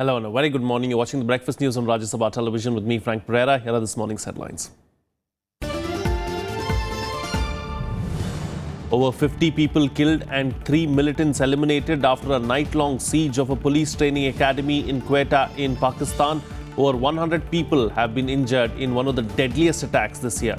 Hello and a very good morning. You're watching the Breakfast News on Rajya Sabha television with me, Frank Pereira. Here are this morning's headlines. Over 50 people killed and 3 militants eliminated after a night-long siege of a police training academy in Quetta in Pakistan. Over 100 people have been injured in one of the deadliest attacks this year.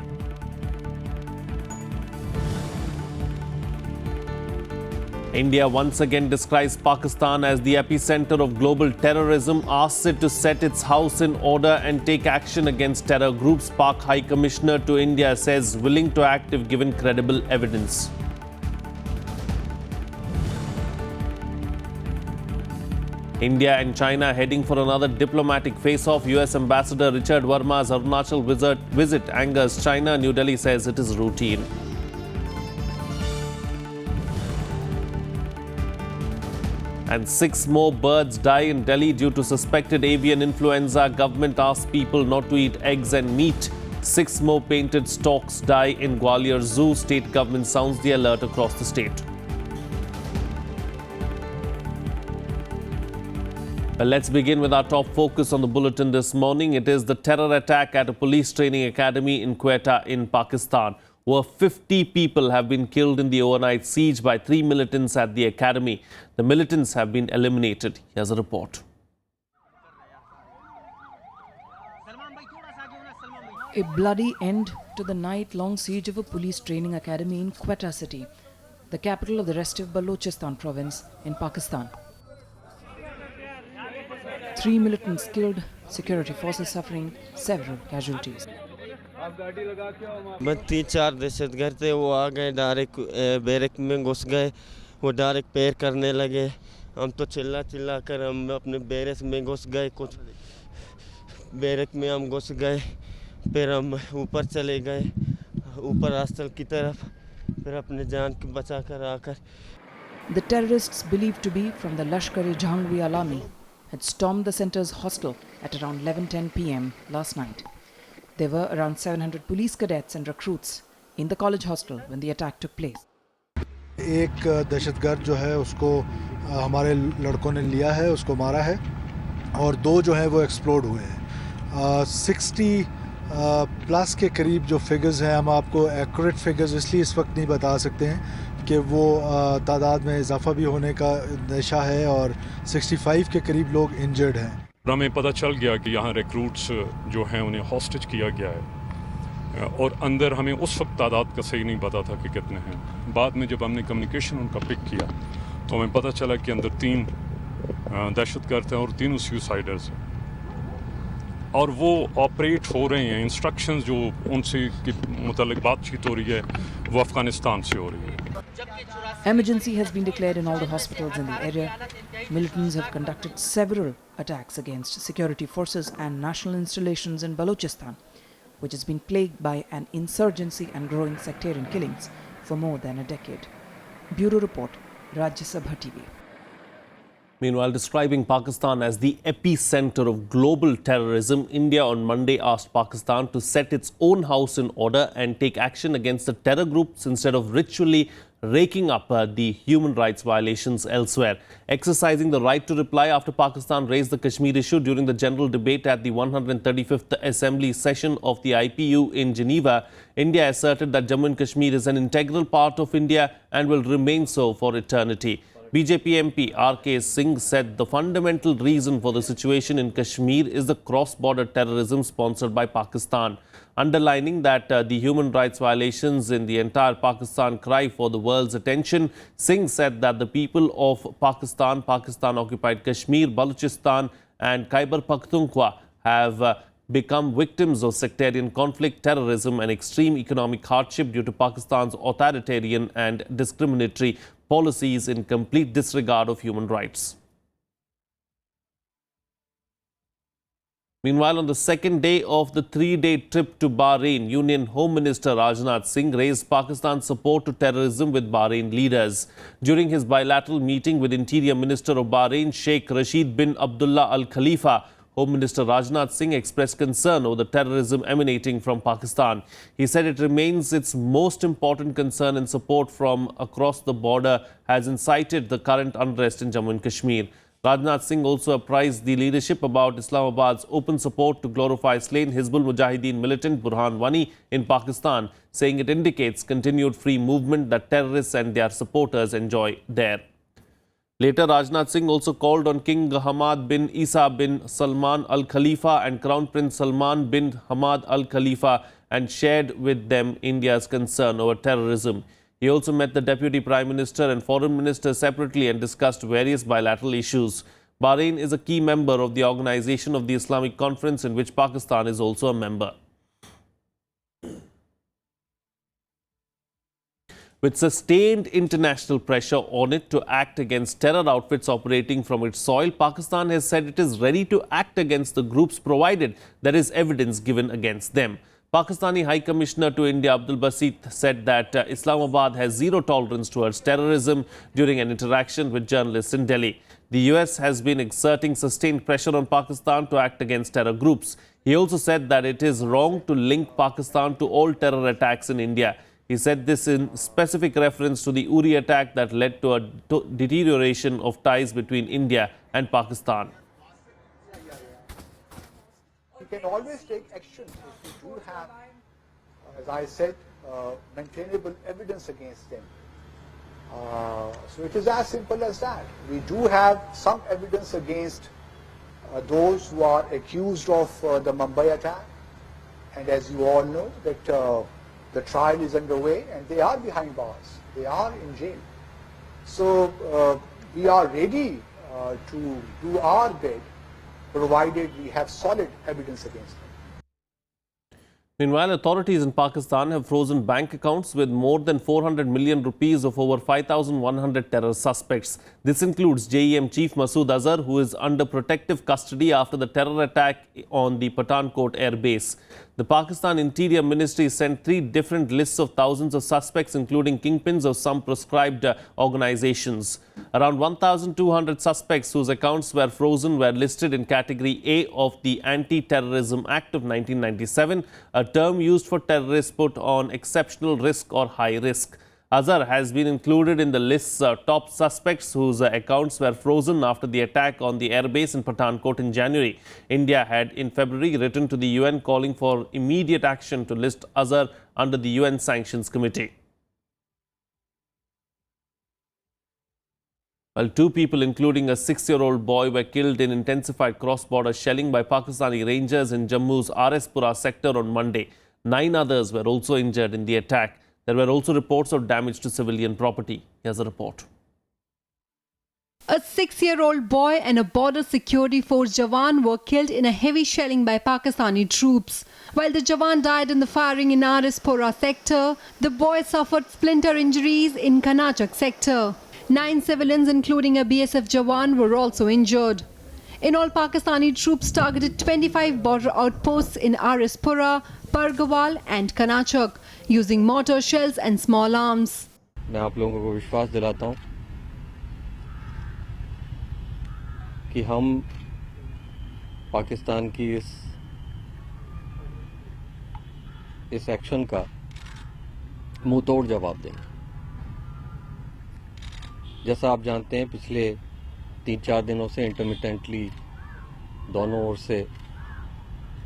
India once again describes Pakistan as the epicenter of global terrorism, asks it to set its house in order and take action against terror groups. Pak High Commissioner to India says willing to act if given credible evidence. India and China heading for another diplomatic face-off. US Ambassador Richard Verma's Arunachal visit angers China. New Delhi says it is routine. And 6 more birds die in Delhi due to suspected avian influenza. Government asks people not to eat eggs and meat. 6 more painted storks die in Gwalior Zoo. State government sounds the alert across the state. Well, let's begin with our top focus on the bulletin this morning. It is the terror attack at a police training academy in Quetta in Pakistan. Over 50 people have been killed in the overnight siege by 3 militants at the academy. The militants have been eliminated. Here's a report. A bloody end to the night-long siege of a police training academy in Quetta city, the capital of the restive Balochistan province in Pakistan. 3 militants killed, security forces suffering several casualties. 3-4 दहशतगर्द थे, वो आ गए direct barrack में घुस गए, वो direct पैर करने लगे। हम तो चिल्ला कर हम अपने बैरक में घुस गए, कुछ बैरक में हम घुस गए, फिर हम ऊपर चले गए, ऊपर हॉस्टल की तरफ, फिर अपने जान को बचा कर आकर। The terrorists believed to be from the Lashkar-e-Jhangvi Alami had stormed the center's hostel at around 11:10 p.m. last night. There were around 700 police cadets and recruits in the college hostel when the attack took place. एक दहशतगर्द जो है उसको हमारे लड़कों ने लिया है, उसको मारा है और 2 जो है वो एक्सप्लोड हुए हैं। 60 प्लस के करीब जो फिगर्स हैं, हम आपको एक्यूरेट फिगर्स इसलिए इस वक्त नहीं बता सकते हैं कि वो तादाद में इजाफा भी होने का अंदेशा है और 65 के करीब लोग इंजर्ड हैं। हमें पता चल गया कि यहाँ रिक्रूट्स जो हैं उन्हें हॉस्टेज किया गया है और अंदर हमें उस वक्त तादाद का सही नहीं पता था कि कितने हैं। बाद में जब हमने कम्युनिकेशन उनका पिक किया तो हमें पता चला कि अंदर 3 दहशतगर्द हैं और 3 सुसाइडर्स हैं और वो ऑपरेट हो रहे हैं। इंस्ट्रक्शंस जो उनसे के मुतालिक बातचीत हो रही है वो अफगानिस्तान से हो रही है। Emergency has been declared in all the hospitals in the area. Militants have conducted several attacks against security forces and national installations in Balochistan, which has been plagued by an insurgency and growing sectarian killings for more than a decade. Bureau Report, Rajya Sabha TV. Meanwhile, describing Pakistan as the epicenter of global terrorism, India on Monday asked Pakistan to set its own house in order and take action against the terror groups instead of ritually raking up the human rights violations elsewhere. Exercising the right to reply after Pakistan raised the Kashmir issue during the general debate at the 135th Assembly session of the IPU in Geneva, India asserted that Jammu and Kashmir is an integral part of India and will remain so for eternity. BJP MP R.K. Singh said the fundamental reason for the situation in Kashmir is the cross-border terrorism sponsored by Pakistan. Underlining that the human rights violations in the entire Pakistan cry for the world's attention, Singh said that the people of Pakistan, Pakistan-occupied Kashmir, Balochistan and Khyber Pakhtunkhwa have become victims of sectarian conflict, terrorism and extreme economic hardship due to Pakistan's authoritarian and discriminatory policies in complete disregard of human rights. Meanwhile, on the second day of the 3-day trip to Bahrain, Union Home Minister Rajnath Singh raised Pakistan's support to terrorism with Bahrain leaders. During his bilateral meeting with Interior Minister of Bahrain, Sheikh Rashid bin Abdullah Al Khalifa, Home Minister Rajnath Singh expressed concern over the terrorism emanating from Pakistan. He said it remains its most important concern and support from across the border has incited the current unrest in Jammu and Kashmir. Rajnath Singh also apprised the leadership about Islamabad's open support to glorify slain Hizbul Mujahideen militant Burhan Wani in Pakistan, saying it indicates continued free movement that terrorists and their supporters enjoy there. Later, Rajnath Singh also called on King Hamad bin Isa bin Salman Al Khalifa and Crown Prince Salman bin Hamad Al Khalifa and shared with them India's concern over terrorism. He also met the Deputy Prime Minister and Foreign Minister separately and discussed various bilateral issues. Bahrain is a key member of the Organization of the Islamic Conference, in which Pakistan is also a member. With sustained international pressure on it to act against terror outfits operating from its soil, Pakistan has said it is ready to act against the groups provided there is evidence given against them. Pakistani High Commissioner to India Abdul Basit said that Islamabad has zero tolerance towards terrorism during an interaction with journalists in Delhi. The US has been exerting sustained pressure on Pakistan to act against terror groups. He also said that it is wrong to link Pakistan to all terror attacks in India. He said this in specific reference to the Uri attack that led to a deterioration of ties between India and Pakistan. We can always take action if we do have, as I said, maintainable evidence against them. So it is as simple as that. We do have some evidence against those who are accused of the Mumbai attack, and as you all know that the trial is underway and they are behind bars. They are in jail. So we are ready to do our bit, provided we have solid evidence against them. Meanwhile, authorities in Pakistan have frozen bank accounts with more than 400 million rupees of over 5,100 terror suspects. This includes JEM chief Masood Azhar, who is under protective custody after the terror attack on the Pathankot air base. The Pakistan Interior Ministry sent 3 different lists of thousands of suspects, including kingpins of some proscribed organizations. Around 1,200 suspects whose accounts were frozen were listed in Category A of the Anti-Terrorism Act of 1997, a term used for terrorists put on exceptional risk or high risk. Azhar has been included in the list's top suspects whose accounts were frozen after the attack on the airbase in Pathankot in January. India had in February written to the UN calling for immediate action to list Azhar under the UN Sanctions Committee. Well, 2 people, including a 6-year-old boy, were killed in intensified cross-border shelling by Pakistani Rangers in Jammu's RSTV sector on Monday. 9 others were also injured in the attack. There were also reports of damage to civilian property. Here's a report. A 6-year-old boy and a border security force Jawan were killed in a heavy shelling by Pakistani troops. While the Jawan died in the firing in RSTV sector, the boy suffered splinter injuries in Kanachak sector. 9 civilians, including a BSF Jawan, were also injured. In all, Pakistani troops targeted 25 border outposts in RSTV, Pargawal and Kanachak, using mortar shells and small arms. मैं आप लोगों को विश्वास दिलाता हूं कि हम पाकिस्तान की इस एक्शन का मुंह तोड़ जवाब देंगे। जैसा आप जानते हैं, पिछले 3-4 दिनों से इंटरमिटेंटली दोनों ओर से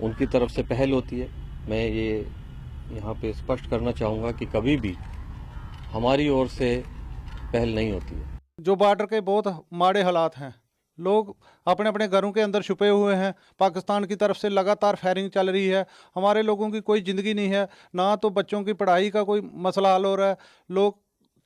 उनकी तरफ से पहल होती है। मैं ये यहाँ पे स्पष्ट करना चाहूँगा कि कभी भी हमारी ओर से पहल नहीं होती है। जो बॉर्डर के बहुत माड़े हालात हैं, लोग अपने अपने घरों के अंदर छुपे हुए हैं। पाकिस्तान की तरफ से लगातार फायरिंग चल रही है। हमारे लोगों की कोई ज़िंदगी नहीं है, ना तो बच्चों की पढ़ाई का कोई मसला हल हो रहा है।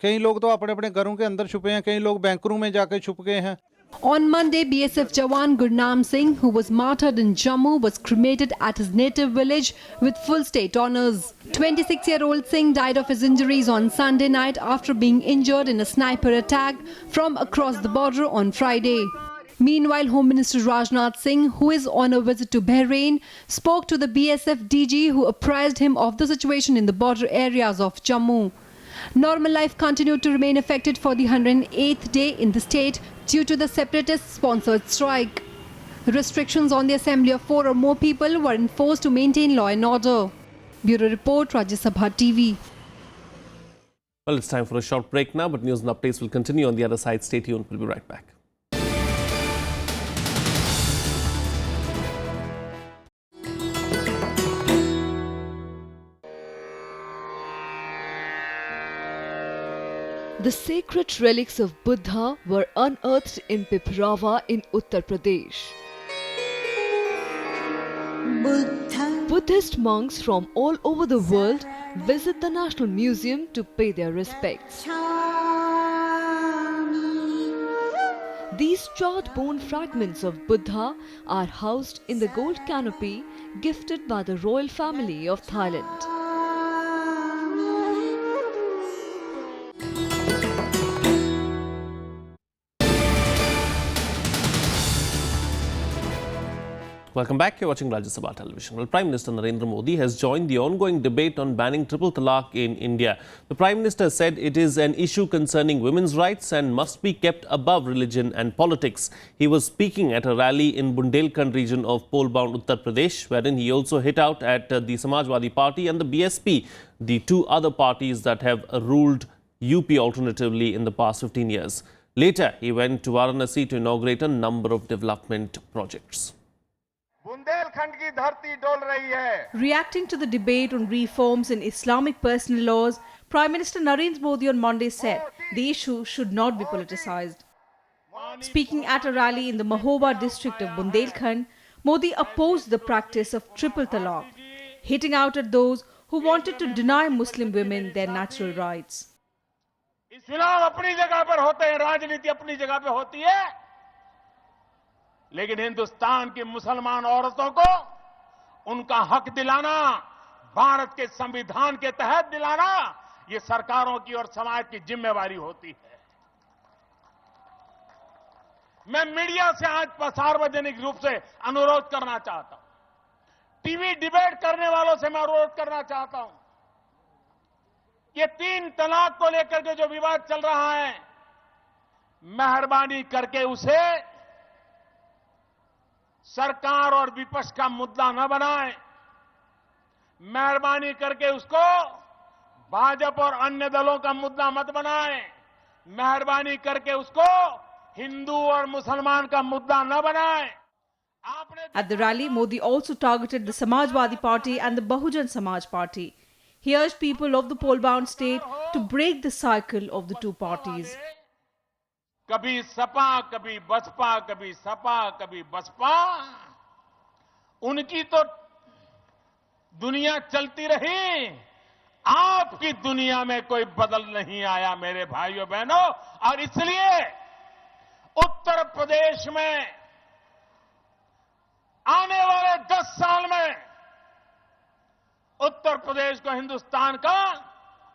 कई लोग तो अपने अपने घरों के अंदर छुपे हैं, कई लोग बैंकरों में जाके छुप गए हैं। On Monday, BSF Jawan Gurnam Singh, who was martyred in Jammu, was cremated at his native village with full state honours. 26-year-old Singh died of his injuries on Sunday night after being injured in a sniper attack from across the border on Friday. Meanwhile, Home Minister Rajnath Singh, who is on a visit to Bahrain, spoke to the BSF DG, who apprised him of the situation in the border areas of Jammu. Normal life continued to remain affected for the 108th day in the state due to the separatist-sponsored strike. Restrictions on the assembly of 4 or more people were enforced to maintain law and order. Bureau Report, Sabha TV. Well, it's time for a short break now, but news and updates will continue on the other side. Stay tuned. We'll be right back. The sacred relics of Buddha were unearthed in Piprava in Uttar Pradesh. Buddhist monks from all over the world visit the National Museum to pay their respects. These charred bone fragments of Buddha are housed in the gold canopy gifted by the royal family of Thailand. Welcome back. You're watching Rajya Sabha television. Well, Prime Minister Narendra Modi has joined the ongoing debate on banning triple talaq in India. The Prime Minister said it is an issue concerning women's rights and must be kept above religion and politics. He was speaking at a rally in Bundelkhand region of poll-bound Uttar Pradesh, wherein he also hit out at the Samajwadi Party and the BSP, the two other parties that have ruled UP alternatively in the past 15 years. Later, he went to Varanasi to inaugurate a number of development projects. Reacting to the debate on reforms in Islamic personal laws, Prime Minister Narendra Modi on Monday said the issue should not be politicized. Speaking at a rally in the Mahoba district of Bundelkhand, Modi opposed the practice of triple talaq, hitting out at those who wanted to deny Muslim women their natural rights. चुनाव अपनी जगह पर होते हैं, राजनीति अपनी जगह पर होती है, लेकिन हिंदुस्तान की मुसलमान औरतों को उनका हक दिलाना, भारत के संविधान के तहत दिलाना, ये सरकारों की और समाज की जिम्मेवारी होती है। मैं मीडिया से आज सार्वजनिक रूप से अनुरोध करना चाहता हूं, टीवी डिबेट करने वालों से मैं अनुरोध करना चाहता हूं, ये 3 तलाक को लेकर के जो विवाद चल रहा है, मेहरबानी करके उसे सरकार और विपक्ष का मुद्दा न बनाएं। मेहरबानी करके उसको भाजपा और अन्य दलों का मुद्दा मत बनाएं। मेहरबानी करके उसको हिंदू और मुसलमान का मुद्दा न बनाएं। At the rally, Modi also targeted the Samajwadi Party and the Bahujan Samaj Party. He urged people of the poll-bound state to break the cycle of the two parties. कभी सपा, कभी बसपा, कभी सपा, कभी बसपा, उनकी तो दुनिया चलती रही, आपकी दुनिया में कोई बदल नहीं आया मेरे भाइयों बहनों। और इसलिए उत्तर प्रदेश में आने वाले 10 साल में उत्तर प्रदेश को हिंदुस्तान का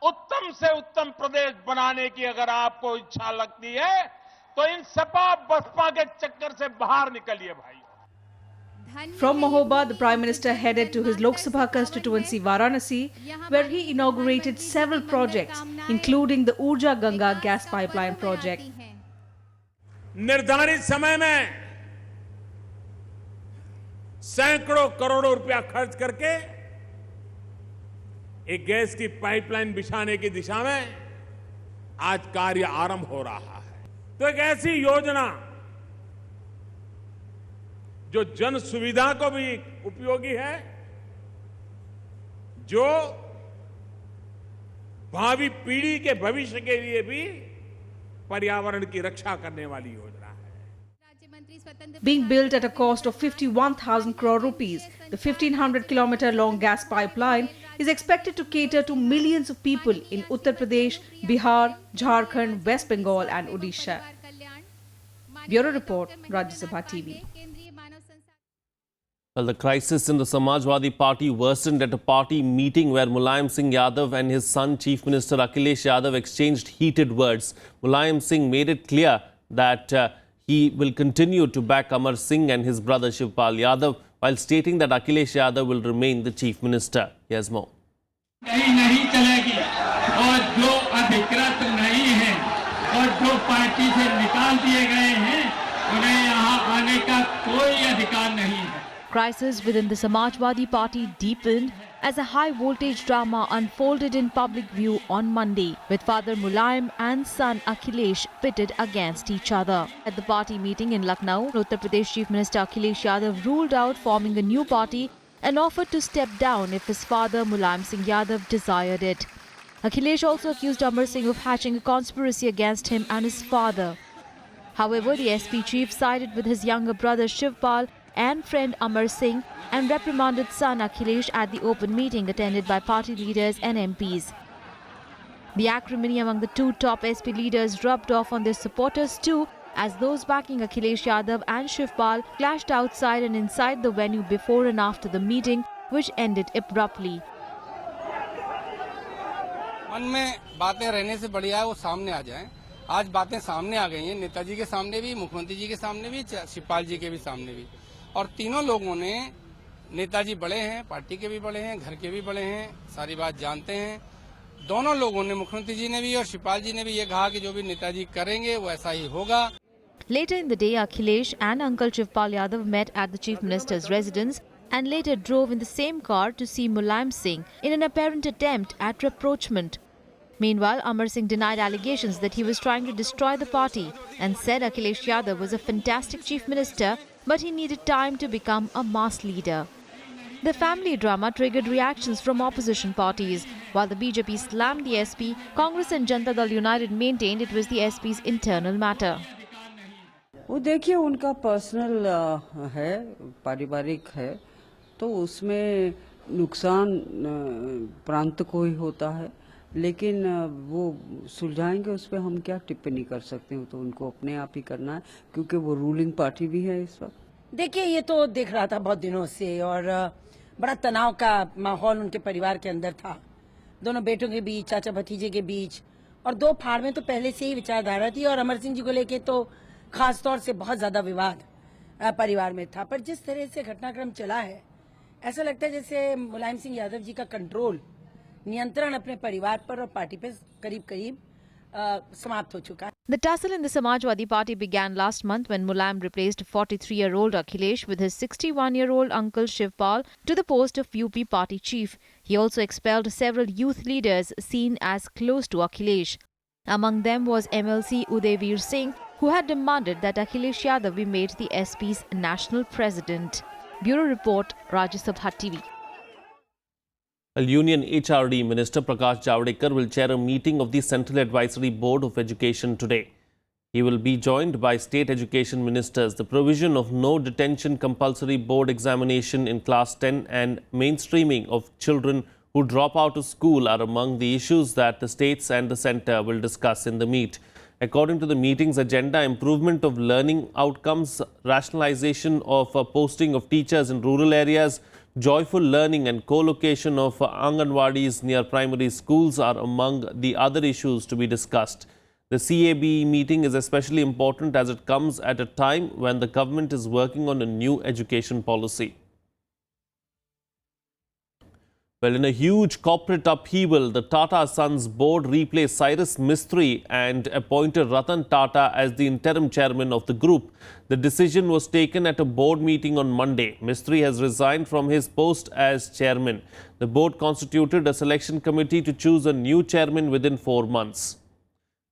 उत्तम से उत्तम प्रदेश बनाने की अगर आपको इच्छा लगती है तो इन सपा बसपा के चक्कर से बाहर निकलिए भाइयों। From Mahoba, the Prime Minister headed to his Lok Sabha constituency Varanasi, where he inaugurated several projects, including the Urja Ganga gas pipeline project. निर्धारित समय में सैकड़ों करोड़ों रुपया खर्च करके एक गैस की पाइपलाइन बिछाने की दिशा में आज कार्य आरंभ हो रहा है। तो एक ऐसी योजना जो जन सुविधा को भी उपयोगी है, जो भावी पीढ़ी के भविष्य के लिए भी पर्यावरण की रक्षा करने वाली योजना है। Being built at a cost of 51,000 crore rupees, the 1,500-kilometer long gas pipeline is expected to cater to millions of people in Uttar Pradesh, Bihar, Jharkhand, West Bengal and Odisha. Bureau Report, Rajya Sabha TV. Well, the crisis in the Samajwadi Party worsened at a party meeting where Mulayam Singh Yadav and his son, Chief Minister Akhilesh Yadav, exchanged heated words. Mulayam Singh made it clear that he will continue to back Amar Singh and his brother Shivpal Yadav, while stating that Akhilesh Yadav will remain the Chief Minister. Here's more. नहीं चलेगी और जो अधिकृत नहीं है और जो party से निकाल दिए गए हैं उन्हें यहाँ आने का कोई अधिकार नहीं है। Crisis within the Samajwadi Party deepened as a high-voltage drama unfolded in public view on Monday, with Father Mulayam and son Akhilesh pitted against each other. At the party meeting in Lucknow, Uttar Pradesh Chief Minister Akhilesh Yadav ruled out forming a new party and offered to step down if his father Mulayam Singh Yadav desired it. Akhilesh also accused Amar Singh of hatching a conspiracy against him and his father. However, the SP chief sided with his younger brother Shivpal and friend Amar Singh and reprimanded son Akhilesh at the open meeting attended by party leaders and MPs. The acrimony among the two top SP leaders rubbed off on their supporters too, as those backing Akhilesh Yadav and Shivpal clashed outside and inside the venue before and after the meeting, which ended abruptly. मन में बातें रहने से बढ़िया है वो सामने आ जाएं। आज बातें सामने आ गई हैं, नेताजी के सामने भी, मुख्यमंत्री जी के सामने भी, शिवपाल जी के भी सामने भी, और तीनों लोगों ने, नेताजी बड़े हैं, पार्टी के भी बड़े हैं, घर के भी बड़े हैं, सारी बात जानते हैं। दोनों लोगों ने, मुख्यमंत्री जी ने भी और शिवपाल जी ने भी ये कहा कि जो भी नेताजी करेंगे वो ऐसा ही होगा। Later in the day, Akhilesh and Uncle Shivpal Yadav met at the Chief Minister's residence and later drove in the same car to see Mulayam Singh in an apparent attempt at rapprochement. Meanwhile, Amar Singh denied allegations that he was trying to destroy the party and said Akhilesh Yadav was a fantastic chief minister, but he needed time to become a mass leader. The family drama triggered reactions from opposition parties. While the BJP slammed the SP, Congress and Janata Dal United maintained it was the SP's internal matter. वो देखिए उनका personal है, पारिवारिक है, तो उसमें नुकसान प्रांत को ही होता है, लेकिन वो सुलझाएंगे, उस पर हम क्या टिप्पणी कर सकते हैं, तो उनको अपने आप ही करना है, क्योंकि वो रूलिंग पार्टी भी है इस वक्त। देखिए ये तो दिख रहा था बहुत दिनों से और बड़ा तनाव का माहौल उनके परिवार के अंदर था, दोनों बेटों के बीच, चाचा भतीजे के बीच, और दो फाड़ में तो पहले से ही विचारधारा थी और अमर सिंह जी को लेके तो खास तौर से बहुत ज्यादा विवाद परिवार में था। पर जिस तरह से घटनाक्रम चला है, ऐसा लगता है जैसे मुलायम सिंह यादव जी का कंट्रोल, नियंत्रण अपने परिवार पर और पार्टी पर करीब-करीब समाप्त हो चुका है। The tussle in the Samajwadi Party began last month when Mulayam replaced 43-year-old Akhilesh with his 61-year-old uncle Shivpal to the post of UP party chief. He also expelled several youth leaders seen as close to Akhilesh. Among them was MLC Udayveer Singh, who had demanded that Akhilesh Yadav be made the SP's national president. Bureau Report, Rajya Sabha TV. Union HRD Minister Prakash Javadekar will chair a meeting of the Central Advisory Board of Education today. He will be joined by state education ministers. The provision of no detention compulsory board examination in class 10 and mainstreaming of children who drop out of school are among the issues that the states and the centre will discuss in the meet. According to the meeting's agenda, improvement of learning outcomes, rationalization of posting of teachers in rural areas, joyful learning and co-location of Anganwadis near primary schools are among the other issues to be discussed. The CAB meeting is especially important as it comes at a time when the government is working on a new education policy. Well, in a huge corporate upheaval, the Tata Sons board replaced Cyrus Mistry and appointed Ratan Tata as the interim chairman of the group. The decision was taken at a board meeting on Monday. Mistry has resigned from his post as chairman. The board constituted a selection committee to choose a new chairman within 4 months.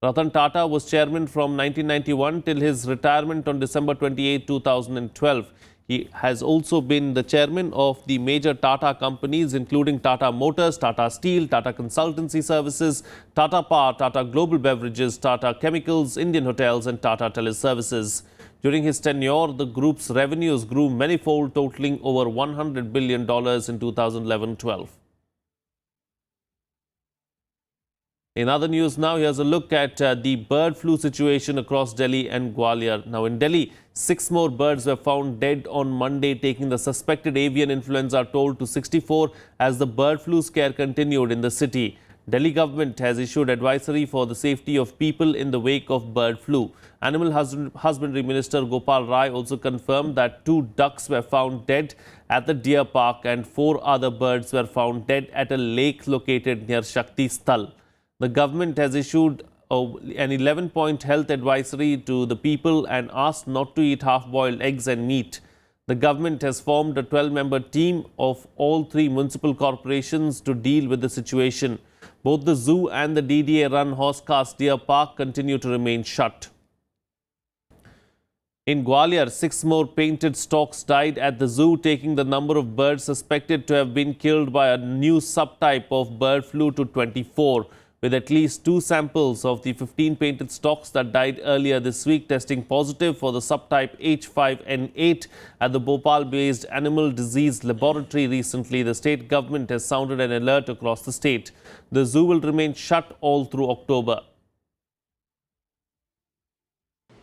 Ratan Tata was chairman from 1991 till his retirement on December 28, 2012. He has also been the chairman of the major Tata companies including Tata Motors, Tata Steel, Tata Consultancy Services, Tata Power, Tata Global Beverages, Tata Chemicals, Indian Hotels and Tata Teleservices. During his tenure, the group's revenues grew manifold, totaling over $100 billion in 2011-12. In other news now, here's a look at the bird flu situation across Delhi and Gwalior. Now in Delhi, 6 more birds were found dead on Monday, taking the suspected avian influenza toll to 64 as the bird flu scare continued in the city. Delhi government has issued advisory for the safety of people in the wake of bird flu. Animal Husbandry Minister Gopal Rai also confirmed that 2 ducks were found dead at the deer park and 4 other birds were found dead at a lake located near Shakti Sthal. The government has issued an 11-point health advisory to the people and asked not to eat half-boiled eggs and meat. The government has formed a 12-member team of all 3 municipal corporations to deal with the situation. Both the zoo and the DDA-run Horsecast Deer Park continue to remain shut. In Gwalior, 6 more painted storks died at the zoo, taking the number of birds suspected to have been killed by a new subtype of bird flu to 24, with at least 2 samples of the 15 painted storks that died earlier this week testing positive for the subtype H5N8 at the Bhopal-based Animal Disease Laboratory recently. The state government has sounded an alert across the state. The zoo will remain shut all through October.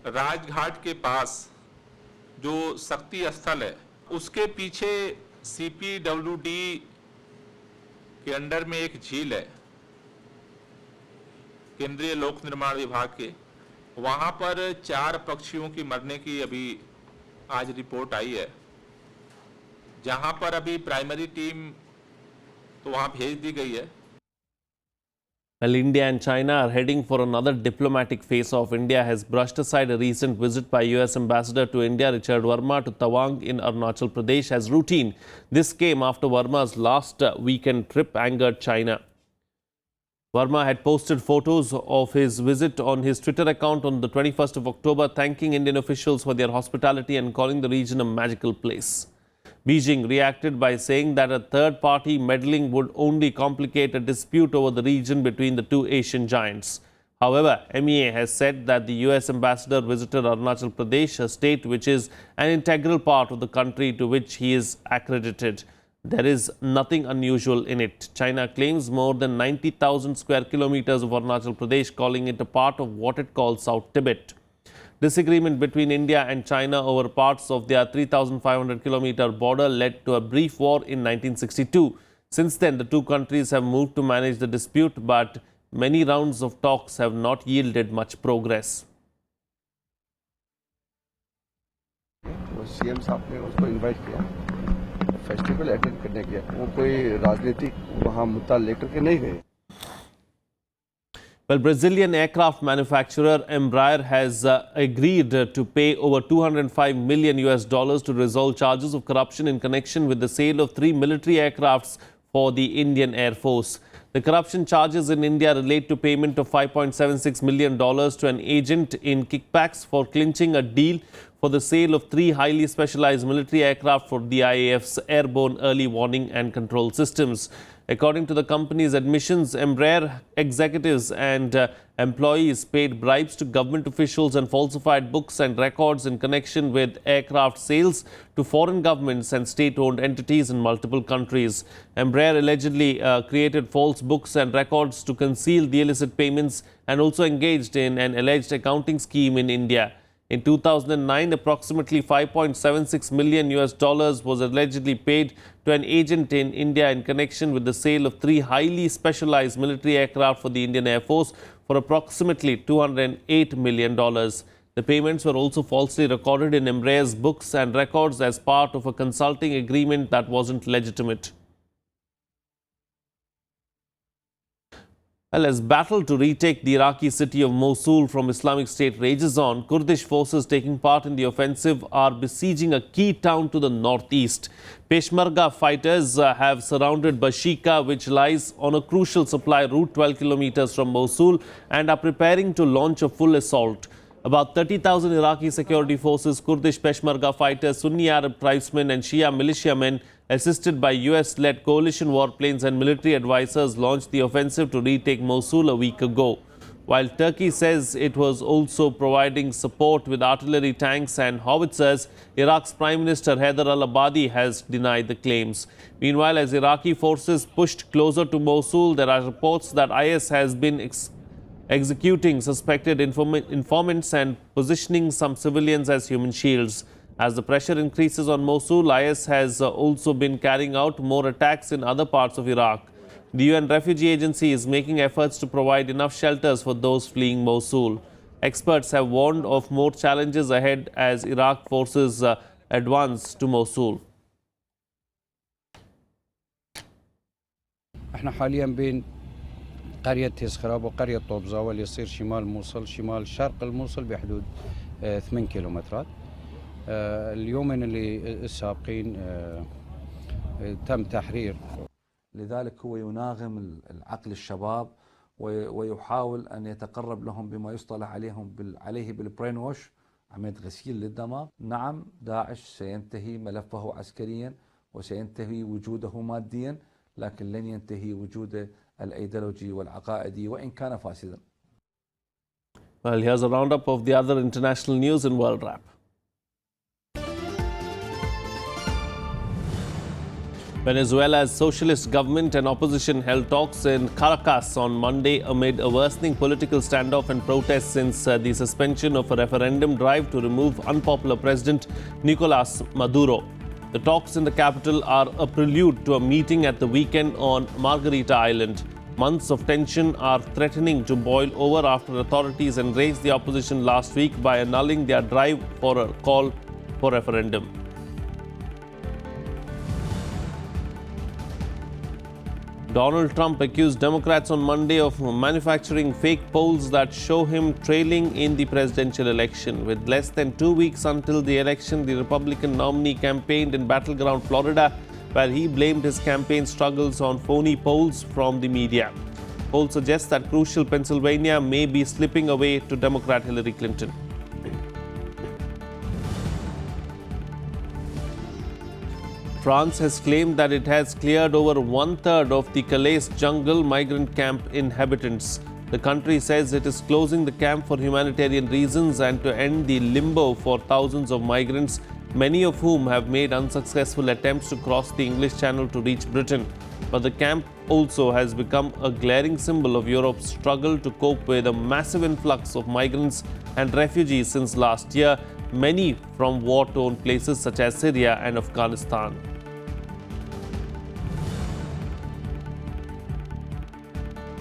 Rajghat के पास जो शक्ति स्थल है उसके पीछे CPWD के under में एक झील है केंद्रीय लोक निर्माण विभाग के वहां पर 4 पक्षियों की मरने की अभी आज रिपोर्ट आई है जहां पर अभी प्राइमरी टीम तो वहां भेज दी गई है. Well, India and China are heading for another diplomatic face-off. India has brushed aside a recent visit by US Ambassador to India, Richard Verma, to Tawang in Arunachal Pradesh as routine. This came after Verma's last weekend trip angered China. Verma had posted photos of his visit on his Twitter account on the 21st of October, thanking Indian officials for their hospitality and calling the region a magical place. Beijing reacted by saying that a third-party meddling would only complicate a dispute over the region between the two Asian giants. However, MEA has said that the US ambassador visited Arunachal Pradesh, a state which is an integral part of the country to which he is accredited. There is nothing unusual in it. China claims more than 90,000 square kilometers of Arunachal Pradesh, calling it a part of what it calls South Tibet. Disagreement between India and China over parts of their 3,500-kilometer border led to a brief war in 1962. Since then, the two countries have moved to manage the dispute, but many rounds of talks have not yielded much progress. CM साहब ने उसको invite किया, festival attend करने गया. वो कोई राजनीतिक वहाँ मुद्दा लेकर के नहीं गए. Well, Brazilian aircraft manufacturer Embraer has agreed to pay over $205 million to resolve charges of corruption in connection with the sale of 3 military aircrafts for the Indian Air Force. The corruption charges in India relate to payment of $5.76 million to an agent in kickbacks for clinching a deal for the sale of 3 highly specialized military aircraft for the IAF's airborne early warning and control systems. According to the company's admissions, Embraer executives and employees paid bribes to government officials and falsified books and records in connection with aircraft sales to foreign governments and state-owned entities in multiple countries. Embraer allegedly created false books and records to conceal the illicit payments and also engaged in an alleged accounting scheme in India. In 2009, approximately $5.76 million was allegedly paid to an agent in India in connection with the sale of 3 highly specialized military aircraft for the Indian Air Force for approximately $208 million. The payments were also falsely recorded in Embraer's books and records as part of a consulting agreement that wasn't legitimate. Well, as battle to retake the Iraqi city of Mosul from Islamic State rages on, Kurdish forces taking part in the offensive are besieging a key town to the northeast. Peshmerga fighters have surrounded Bashika, which lies on a crucial supply route 12 kilometers from Mosul, and are preparing to launch a full assault. About 30,000 Iraqi security forces, Kurdish Peshmerga fighters, Sunni Arab tribesmen and Shia militiamen, assisted by US-led coalition warplanes and military advisors, launched the offensive to retake Mosul a week ago. While Turkey says it was also providing support with artillery tanks and howitzers, Iraq's Prime Minister Haider al-Abadi has denied the claims. Meanwhile, as Iraqi forces pushed closer to Mosul, there are reports that IS has been executing suspected informants and positioning some civilians as human shields. As the pressure increases on Mosul, IS has also been carrying out more attacks in other parts of Iraq. The UN Refugee Agency is making efforts to provide enough shelters for those fleeing Mosul. Experts have warned of more challenges ahead as Iraq forces advance to Mosul. احنا حاليا بين قرية تسخراب وقرية طوبزاوة اللي يصير شمال موصل شمال شرق الموصل بحدود 8 كيلومترات. اليومين اللي السابقين تم تحرير. لذلك هو يناغم العقل الشباب ويحاول أن يتقرب لهم بما يصطلح عليه بالبرين ووش عملية غسيل للدماغ. نعم داعش سينتهي ملفه عسكريا وسينتهي وجوده ماديا، لكن لن ينتهي وجوده الأيديولوجي والعقائدي وإن كان فاسدا. Well, here's a roundup of the other international news in World Wrap. Venezuela's socialist government and opposition held talks in Caracas on Monday amid a worsening political standoff and protests since the suspension of a referendum drive to remove unpopular President Nicolas Maduro. The talks in the capital are a prelude to a meeting at the weekend on Margarita Island. Months of tension are threatening to boil over after authorities enraged the opposition last week by annulling their drive for a call for referendum. Donald Trump accused Democrats on Monday of manufacturing fake polls that show him trailing in the presidential election. With less than 2 weeks until the election, the Republican nominee campaigned in battleground Florida, where he blamed his campaign struggles on phony polls from the media. Polls suggest that crucial Pennsylvania may be slipping away to Democrat Hillary Clinton. France has claimed that it has cleared over one-third of the Calais jungle migrant camp inhabitants. The country says it is closing the camp for humanitarian reasons and to end the limbo for thousands of migrants, many of whom have made unsuccessful attempts to cross the English Channel to reach Britain. But the camp also has become a glaring symbol of Europe's struggle to cope with a massive influx of migrants and refugees since last year, many from war-torn places such as Syria and Afghanistan.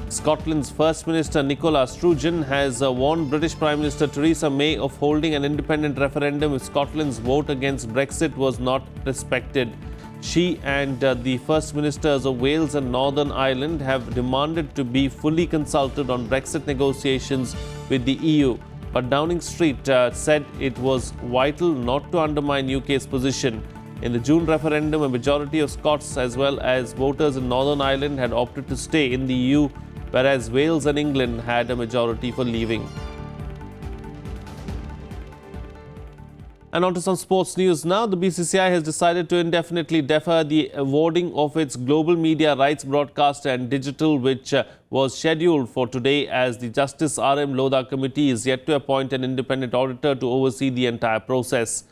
Scotland's First Minister Nicola Sturgeon has warned British Prime Minister Theresa May of holding an independent referendum if Scotland's vote against Brexit was not respected. She and the First Ministers of Wales and Northern Ireland have demanded to be fully consulted on Brexit negotiations with the EU. But Downing Street said it was vital not to undermine UK's position. In the June referendum, a majority of Scots as well as voters in Northern Ireland had opted to stay in the EU, whereas Wales and England had a majority for leaving. And on to some sports news now. The BCCI has decided to indefinitely defer the awarding of its global media rights broadcast and digital, which was scheduled for today, as the Justice R.M. Lodha committee is yet to appoint an independent auditor to oversee the entire process.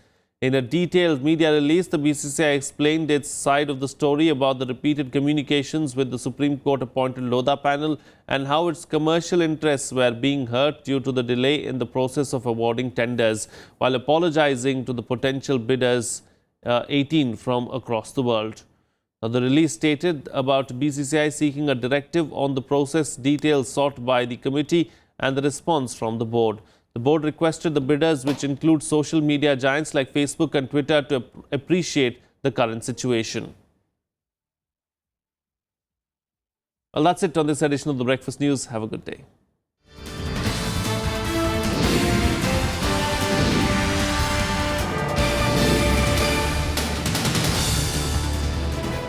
In a detailed media release, the BCCI explained its side of the story about the repeated communications with the Supreme Court appointed Lodha panel and how its commercial interests were being hurt due to the delay in the process of awarding tenders, while apologizing to the potential bidders, 18 from across the world. Now, the release stated about BCCI seeking a directive on the process details sought by the committee and the response from the board. The board requested the bidders, which include social media giants like Facebook and Twitter, to appreciate the current situation. Well, that's it on this edition of The Breakfast News. Have a good day.